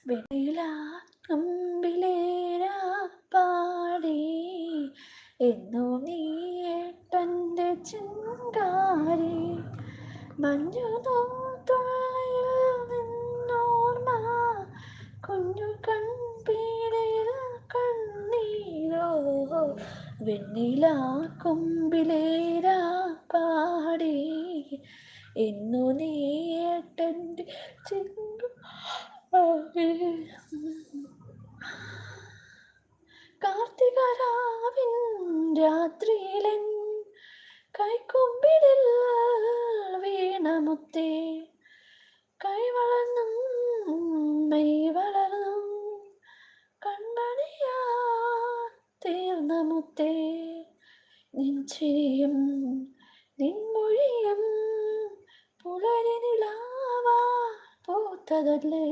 വെണ്ണില കമ്പിലേരാ പാടി എന്നു നീ ഏട്ടൻ്റെ ചിങ്കാരി മഞ്ഞു തുള്ളിയിൽ നിന്നോർമ്മ കുഞ്ഞു കൺപീലയിൽ കണ്ണീരോ വെണ്ണില കൊമ്പിലേരാ പാടി എന്നു നീ ഏട്ടൻ്റെ ചിങ്കാരി കാർത്തികരാവിൻ രാത്രിയിലെൻ കൈക്കൊമ്പിലിൽ വീണമുത്തേ കൈ വളർന്നും മെയ് വളർന്നും കൺമണിയാ തീർന്ന മുത്തേ നിൻ ചിരിയും നിൻമൊഴിയും പുലരി നിലാവാ പൂത്തതല്ലേ